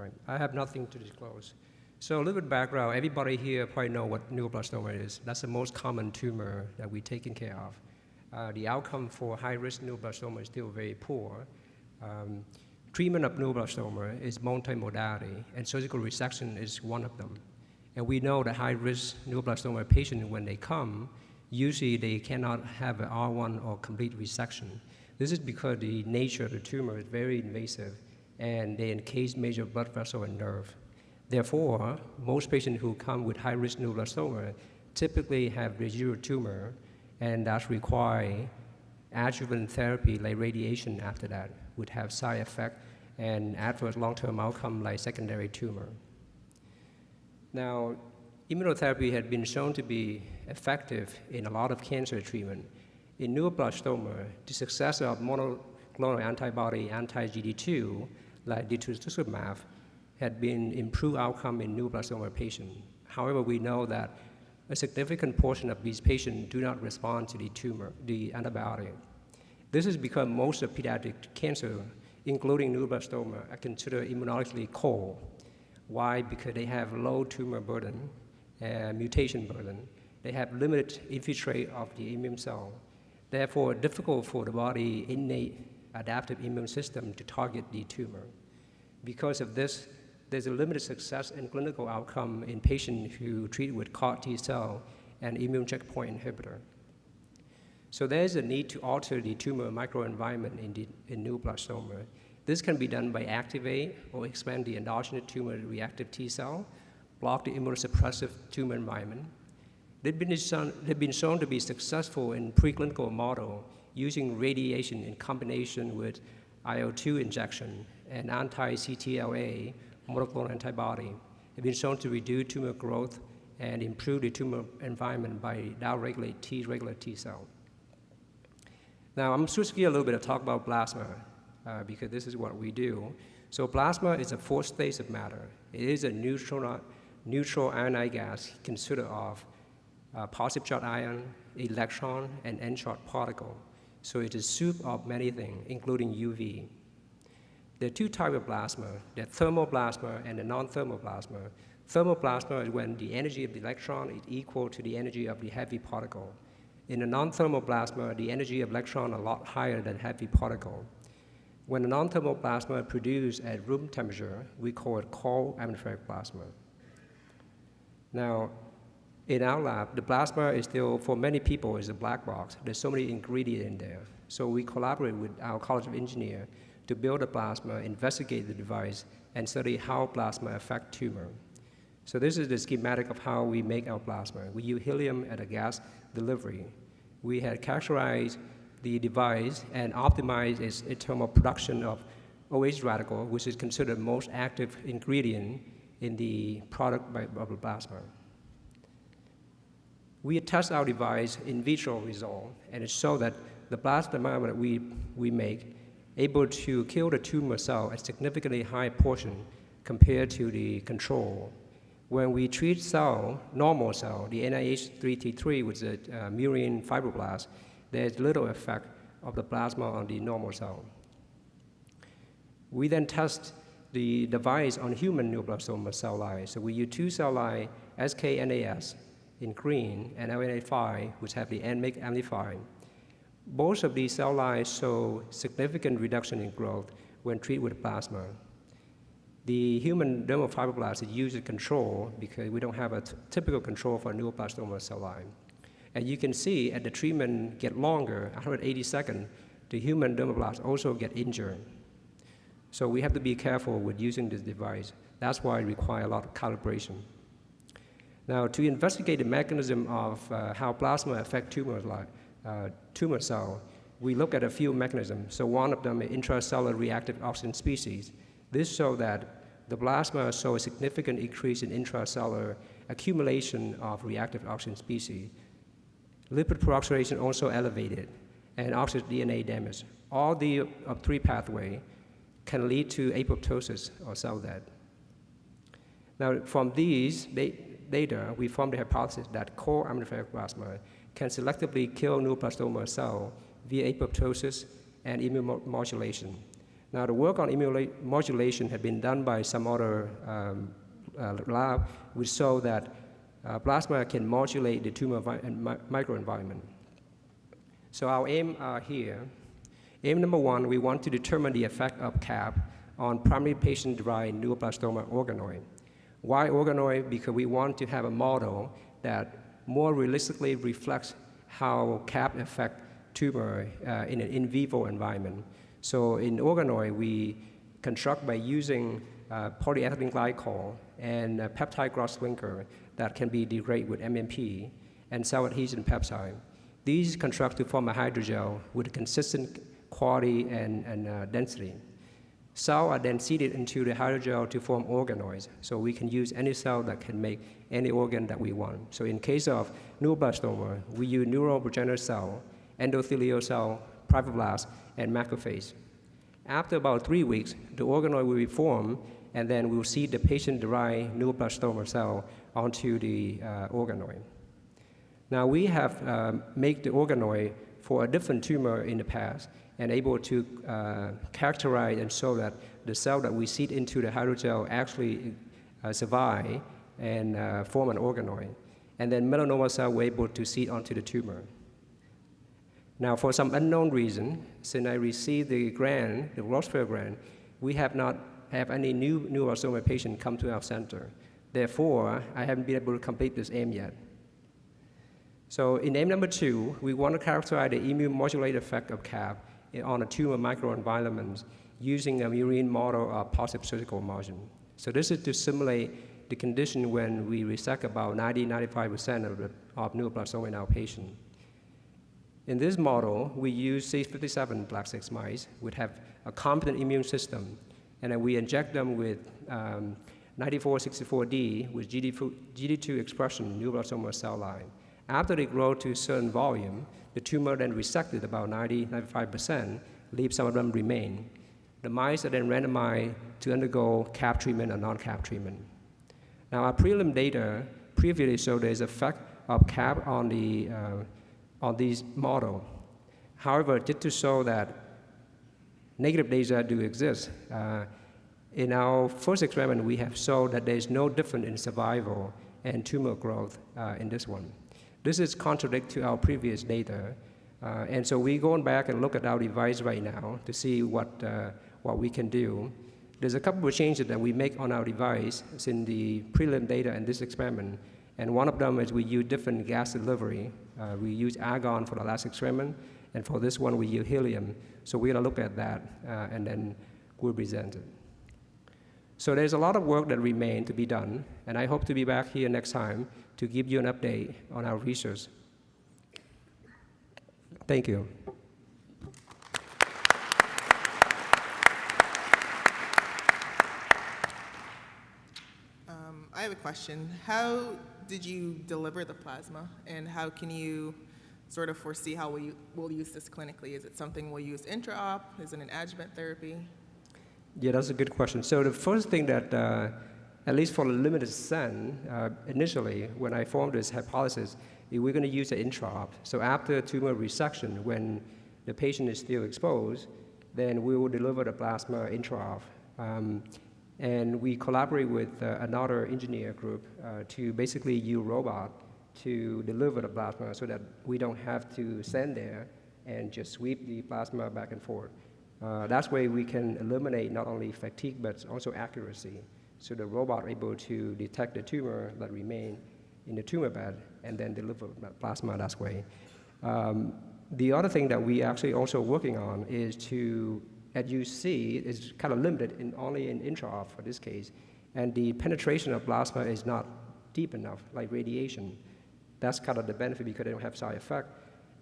right, I have nothing to disclose. So a little bit of background, everybody here probably know what neuroblastoma is. That's the most common tumor that we're taking care of. The outcome for high-risk neuroblastoma is still very poor. Treatment of neuroblastoma is multimodality, and surgical resection is one of them. And we know that high-risk neuroblastoma patients, when they come, usually they cannot have an R1 or complete resection. This is because the nature of the tumor is very invasive, and they encase major blood vessel and nerve. Therefore, most patients who come with high-risk neuroblastoma typically have residual tumor, and that require adjuvant therapy like radiation after that would have side effect and adverse long-term outcome like secondary tumor. Now, immunotherapy has been shown to be effective in a lot of cancer treatment. In neuroblastoma, the success of monoclonal antibody anti-GD2, like ditrastuzumab, had been improved outcome in neuroblastoma patients. However, we know that a significant portion of these patients do not respond to the antibiotic. This is because most of pediatric cancer, including neuroblastoma, are considered immunologically cold. Why? Because they have low tumor burden and mutation burden. They have limited infiltrate of the immune cell. Therefore, difficult for the body innate adaptive immune system to target the tumor. Because of this, there's a limited success in clinical outcome in patients who treat with CAR T cell and immune checkpoint inhibitor. So there's a need to alter the tumor microenvironment in neuroblastoma. This can be done by activate or expand the endogenous tumor reactive T cell, block the immunosuppressive tumor environment. They've been shown to be successful in preclinical model using radiation in combination with IL-2 injection and anti-CTLA monoclonal antibody. They've been shown to reduce tumor growth and improve the tumor environment by downregulate regular T cell. Now, I'm switching gear a little bit to talk about plasma because this is what we do. So plasma is a fourth state of matter. It is a neutral ionized gas consisted of positive charged ion, electron, and n-charged particle. So it's a soup of many things, including UV. There are two types of plasma. There are thermal plasma and the non-thermal plasma. Thermal plasma is when the energy of the electron is equal to the energy of the heavy particle. In the non-thermal plasma, the energy of electron is a lot higher than heavy particle. When the non-thermal plasma is produced at room temperature, we call it cold atmospheric plasma. Now, in our lab, the plasma is still, for many people, is a black box. There's so many ingredients in there. So we collaborate with our College of Engineers to build a plasma, investigate the device, and study how plasma affects tumor. So this is the schematic of how we make our plasma. We use helium as a gas delivery. We had characterized the device and optimized its internal production of OH radical, which is considered the most active ingredient in the product of the plasma. We test our device in vitro result, and it showed that the plasma that we make able to kill the tumor cell at significantly high portion compared to the control. When we treat cell, normal cell, the NIH3T3, which is a murine fibroblast, there's little effect of the plasma on the normal cell. We then test the device on human neuroblastoma cell lines. So we use two cell lines, SKNAS in green and LNA5, which have the NMYC amplified. Both of these cell lines show significant reduction in growth when treated with plasma. The human dermal fibroblast is used as control because we don't have a typical control for a neuroblastoma cell line. And you can see as the treatment get longer, 180 seconds, the human dermoblast also get injured. So we have to be careful with using this device. That's why it requires a lot of calibration. Now, to investigate the mechanism of how plasma affects tumor cell, we look at a few mechanisms. So one of them is intracellular reactive oxygen species. This shows that the plasma shows a significant increase in intracellular accumulation of reactive oxygen species. Lipid peroxidation also elevated, and oxygen DNA damage. All the three pathways can lead to apoptosis or cell death. Now, from these data, we formed the hypothesis that core atmospheric plasma can selectively kill neuroblastoma cell via apoptosis and immunomodulation. Now, the work on immunomodulation had been done by some other lab, which showed that plasma can modulate the tumor microenvironment. So our aim here, aim number one, we want to determine the effect of CAP on primary patient-derived neuroblastoma organoid. Why organoid? Because we want to have a model that more realistically reflects how CAP affect tumor in an in vivo environment. So in organoid, we construct by using polyethylene glycol and peptide cross-linker that can be degraded with MMP and cell adhesion peptide. These construct to form a hydrogel with consistent quality and density. Cells are then seeded into the hydrogel to form organoids, so we can use any cell that can make any organ that we want. So in case of neuroblastoma, we use neuroprogenitor cell, endothelial cell, fibroblast, and macrophage. After about 3 weeks, the organoid will be formed, and then we'll seed the patient-derived neuroblastoma cell onto the organoid. Now, we have made the organoid for a different tumor in the past and able to characterize and show that the cell that we seed into the hydrogel actually survive and form an organoid. And then melanoma cell were able to seed onto the tumor. Now, for some unknown reason, since I received the grant, the Grosfeld grant, we have not have any new neuroblastoma patient come to our center. Therefore, I haven't been able to complete this aim yet. So in aim number 2, we want to characterize the immune modulator effect of CAP on a tumor microenvironment using a murine model of positive surgical margin. So this is to simulate the condition when we resect about 90–95% of neuroblastoma in our patient. In this model, we use C57 black 6 mice, which have a competent immune system, and then we inject them with 9464D with GD2 expression neuroblastoma cell line. After they grow to a certain volume, the tumor then resected about 90–95%, leave some of them remain. The mice are then randomized to undergo CAP treatment or non-CAP treatment. Now, our prelim data previously showed there's effect of CAP on these model. However, just to show that negative data do exist, in our first experiment, we have shown that there's no difference in survival and tumor growth in this one. This is contradict to our previous data, and so we're going back and look at our device right now to see what we can do. There's a couple of changes that we make on our device in the prelim data in this experiment, and one of them is we use different gas delivery. We use argon for the last experiment, and for this one we use helium. So we're gonna look at that, and then we'll present it. So there's a lot of work that remains to be done, and I hope to be back here next time to give you an update on our research. Thank you. I have a question. How did you deliver the plasma, and how can you sort of foresee how we'll use this clinically? Is it something we'll use intra-op? Is it an adjuvant therapy? Yeah, that's a good question. So the first thing that, at least for the limited sen, initially, when I formed this hypothesis, we're going to use an intra-op. So after tumor resection, when the patient is still exposed, then we will deliver the plasma intra-op. And we collaborate with another engineer group to basically use robot to deliver the plasma so that we don't have to stand there and just sweep the plasma back and forth. That way we can eliminate not only fatigue but also accuracy. So the robot able to detect the tumor that remain in the tumor bed and then deliver plasma that way. The other thing that we actually also working on is to, as you see, is kind of limited only in intra-op for this case, and the penetration of plasma is not deep enough, like radiation. That's kind of the benefit because they don't have side effect.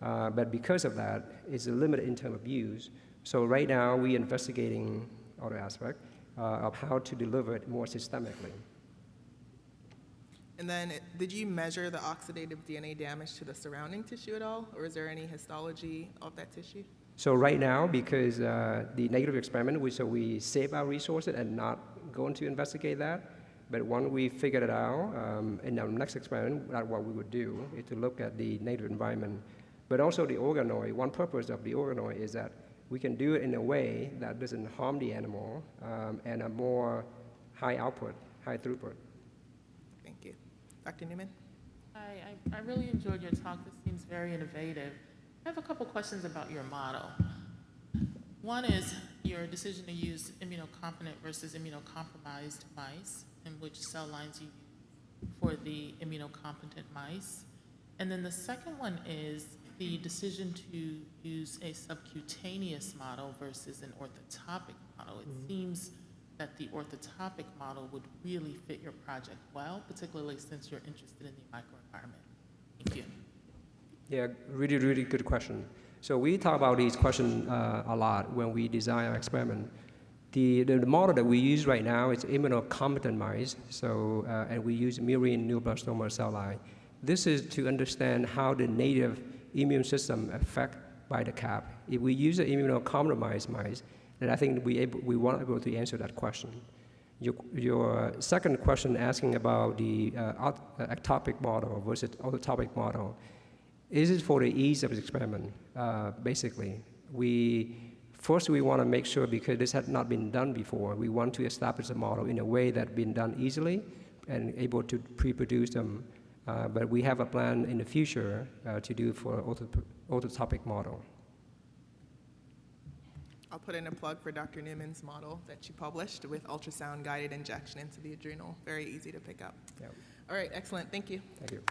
But because of that, it's a limited in terms of use. So right now, we're investigating other aspects of how to deliver it more systemically. And then, did you measure the oxidative DNA damage to the surrounding tissue at all, or is there any histology of that tissue? So right now, because the negative experiment, we save our resources and not going to investigate that. But once we figured it out, in our next experiment, that's what we would do, is to look at the negative environment. But also the organoid. One purpose of the organoid is that we can do it in a way that doesn't harm the animal and a more high output, high throughput. Thank you. Dr. Newman? I really enjoyed your talk. This seems very innovative. I have a couple questions about your model. One is your decision to use immunocompetent versus immunocompromised mice, and which cell lines you use for the immunocompetent mice. And then the second one is the decision to use a subcutaneous model versus an orthotopic model. It seems that the orthotopic model would really fit your project well, particularly since you're interested in the microenvironment. Thank you. Yeah, really, really good question. So we talk about these questions a lot when we design our experiment. The model that we use right now is immunocompetent mice, so, and we use murine neuroblastoma cell line. This is to understand how the native immune system affected by the cap. If we use an immunocompromised mice, then I think we won't be able to answer that question. Your second question asking about the ectopic model versus autotopic model, is it for the ease of the experiment, basically. First, we want to make sure, because this had not been done before, we want to establish a model in a way that's been done easily and able to pre-produce them. But we have a plan in the future to do for autotopic model. I'll put in a plug for Dr. Newman's model that she published with ultrasound-guided injection into the adrenal. Very easy to pick up. Yep. All right, excellent. Thank you. Thank you.